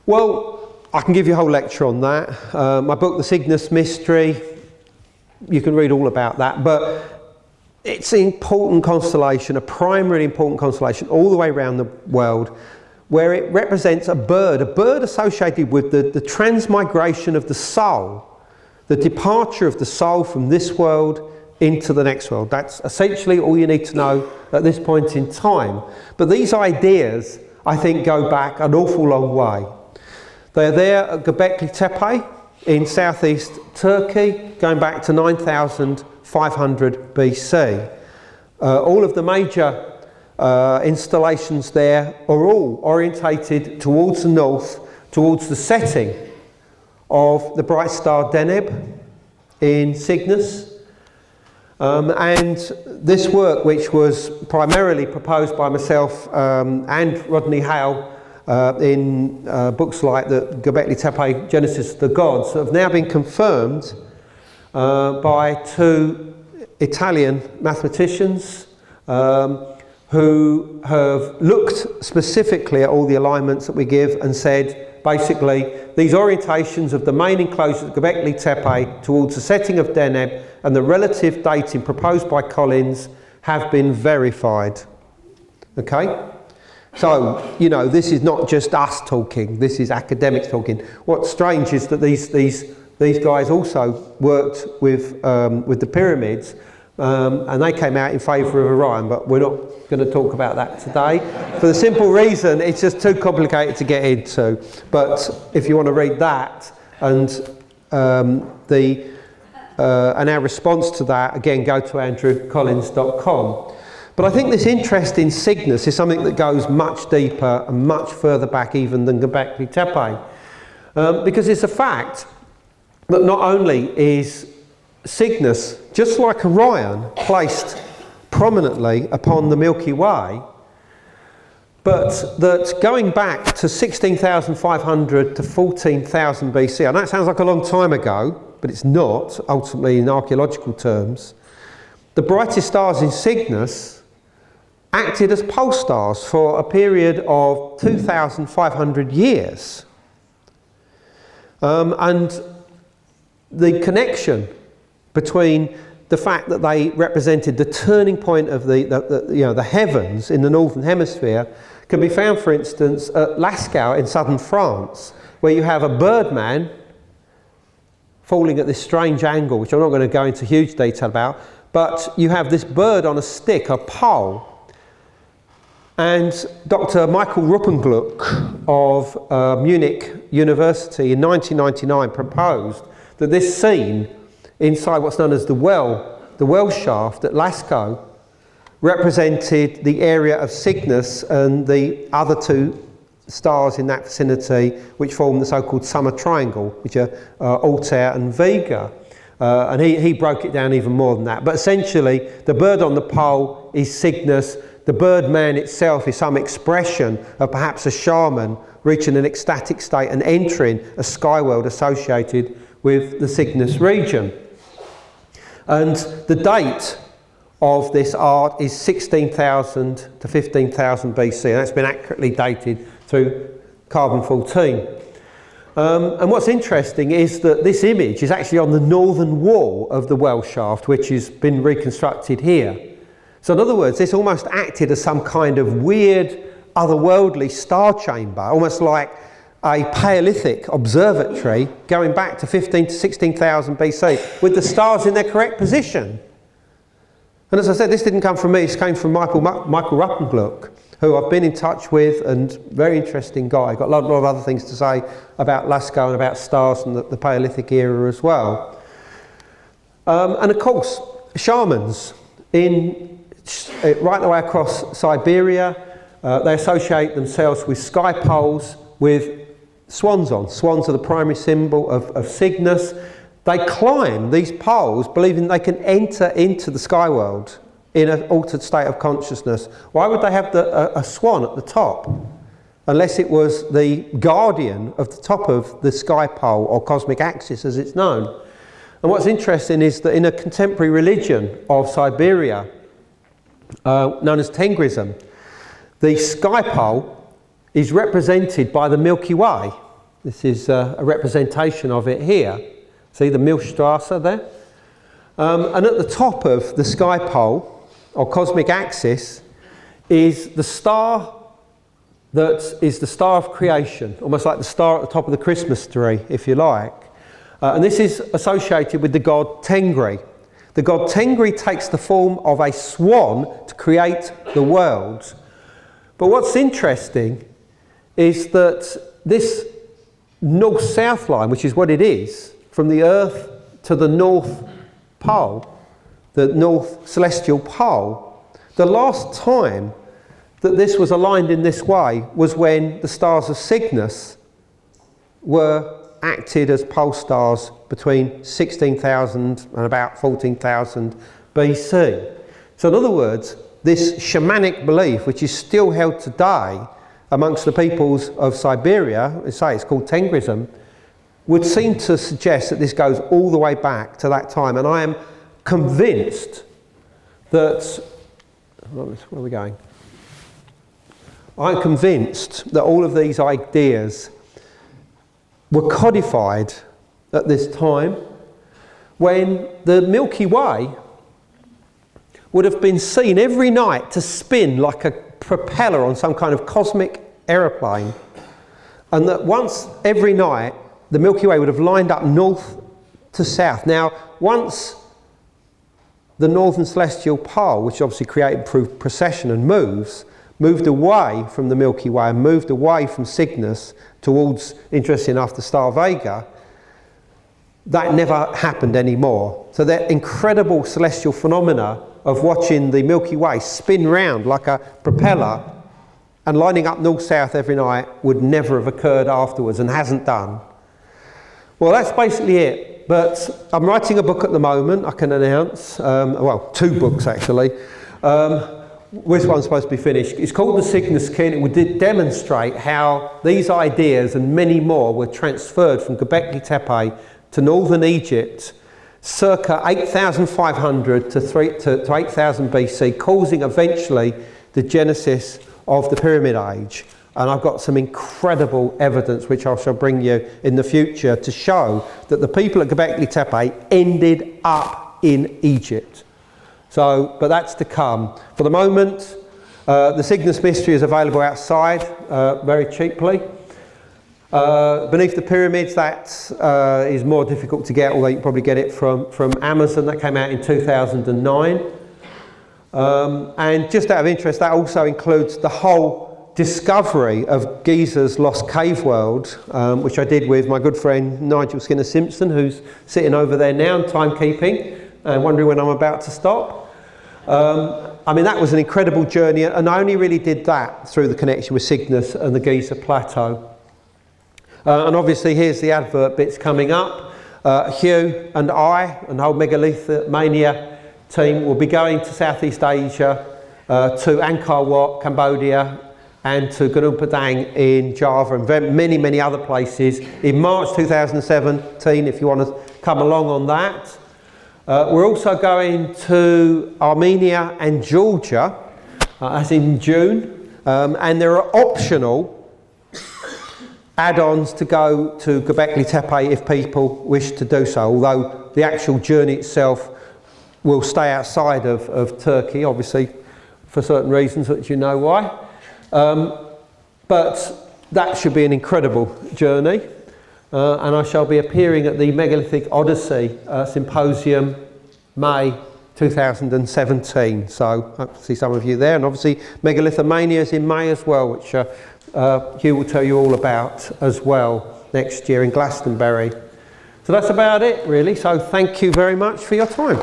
well, I can give you a whole lecture on that. My book, The Cygnus Mystery, you can read all about that, but it's an important constellation, a primarily important constellation all the way around the world, where it represents a bird associated with the transmigration of the soul, the departure of the soul from this world into the next world. That's essentially all you need to know at this point in time. But these ideas, I think, go back an awful long way. They're there at Gobekli Tepe in southeast Turkey, going back to 9,500 BC. All of the major installations there are all orientated towards the north, towards the setting of the bright star Deneb in Cygnus. And this work, which was primarily proposed by myself and Rodney Hale in books like the Gobekli Tepe Genesis of the Gods, have now been confirmed by two Italian mathematicians who have looked specifically at all the alignments that we give and said, basically, these orientations of the main enclosure at Gobekli Tepe towards the setting of Deneb and the relative dating proposed by Collins have been verified. Okay? So, you know, this is not just us talking, this is academics talking. What's strange is that these guys also worked with the pyramids, and they came out in favour of Orion, but we're not going to talk about that today for the simple reason it's just too complicated to get into. But if you want to read that and our response to that, again, go to andrewcollins.com. But I think this interest in Cygnus is something that goes much deeper and much further back even than Gobekli Tepe, because it's a fact that not only is Cygnus, just like Orion, placed prominently upon the Milky Way, but that going back to 16,500 to 14,000 BC, and that sounds like a long time ago, but it's not, ultimately in archaeological terms, the brightest stars in Cygnus acted as pole stars for a period of 2,500 years. And the connection between the fact that they represented the turning point of the heavens in the northern hemisphere can be found, for instance, at Lascaux in southern France, where you have a birdman falling at this strange angle, which I'm not going to go into huge detail about, but you have this bird on a stick, a pole, and Dr. Michael Ruppengluck of Munich University in 1999 proposed that this scene inside what's known as the well shaft at Lascaux represented the area of Cygnus and the other two stars in that vicinity, which form the so-called summer triangle, which are Altair and Vega. And he broke it down even more than that. But essentially, the bird on the pole is Cygnus. The Birdman itself is some expression of perhaps a shaman reaching an ecstatic state and entering a sky world associated with the Cygnus region. And the date of this art is 16,000 to 15,000 BC, and that's been accurately dated through carbon-14. And what's interesting is that this image is actually on the northern wall of the well shaft, which has been reconstructed here. So in other words, this almost acted as some kind of weird, otherworldly star chamber, almost like a Paleolithic observatory going back to 15 to 16,000 BC, with the stars in their correct position. And as I said, this didn't come from me, this came from Michael Ruppengluck, who I've been in touch with, and very interesting guy. Got a lot of other things to say about Lascaux and about stars and the Paleolithic era as well. And of course, shamans right the way across Siberia, they associate themselves with sky poles with swans on. Swans are the primary symbol of Cygnus. They climb these poles believing they can enter into the sky world in an altered state of consciousness. Why would they have a swan at the top? Unless it was the guardian of the top of the sky pole, or cosmic axis as it's known. And what's interesting is that in a contemporary religion of Siberia, known as Tengrism, the sky pole is represented by the Milky Way. This is a representation of it here. See the Milchstrasse there? And at the top of the sky pole, or cosmic axis, is the star that is the star of creation, almost like the star at the top of the Christmas tree, if you like. And this is associated with the god Tengri. The god Tengri takes the form of a swan to create the world. But what's interesting is that this north-south line, which is what it is, from the Earth to the North Pole, the North Celestial Pole, the last time that this was aligned in this way was when the stars of Cygnus were acted as pole stars between 16,000 and about 14,000 BC. So in other words, this shamanic belief, which is still held today amongst the peoples of Siberia, it's called Tengrism, would seem to suggest that this goes all the way back to that time. And I am convinced that, where are we going? I'm convinced that all of these ideas were codified at this time when the Milky Way would have been seen every night to spin like a propeller on some kind of cosmic aeroplane, and that once every night the Milky Way would have lined up north to south. Now, once the northern celestial pole, which obviously created precession and moved away from the Milky Way and moved away from Cygnus towards, interesting enough, the star Vega, that never happened anymore. So that incredible celestial phenomena of watching the Milky Way spin round like a propeller and lining up north-south every night would never have occurred afterwards, and hasn't done. Well, that's basically it. But I'm writing a book at the moment, I can announce. Well, two books actually. This one's supposed to be finished. It's called The Cygnus King. It would demonstrate how these ideas and many more were transferred from Gobekli Tepe to northern Egypt circa 8,500 to 8,000 BC, causing eventually the genesis of the Pyramid Age. And I've got some incredible evidence which I shall bring you in the future to show that the people at Gobekli Tepe ended up in Egypt. So, but that's to come. For the moment, the Cygnus Mystery is available outside very cheaply. Beneath the pyramids, that is more difficult to get, although you can probably get it from Amazon. That came out in 2009. And just out of interest, that also includes the whole discovery of Giza's lost cave world, which I did with my good friend Nigel Skinner-Simpson, who's sitting over there now, timekeeping, and wondering when I'm about to stop. I mean, that was an incredible journey, and I only really did that through the connection with Cygnus and the Giza Plateau. And obviously here's the advert bits coming up. Hugh and I and the whole Megalithomania team will be going to Southeast Asia, to Angkor Wat, Cambodia, and to Gunung Padang in Java, and many, many other places in March 2017, if you want to come along on that. We're also going to Armenia and Georgia, as in June, and there are optional add-ons to go to Gobekli Tepe if people wish to do so, although the actual journey itself will stay outside of Turkey, obviously for certain reasons, which you know why. But that should be an incredible journey, and I shall be appearing at the Megalithic Odyssey Symposium May 2017, so hope to see some of you there, and obviously Megalithomania is in May as well, which Hugh will tell you all about as well next year in Glastonbury. So that's about it really, so thank you very much for your time.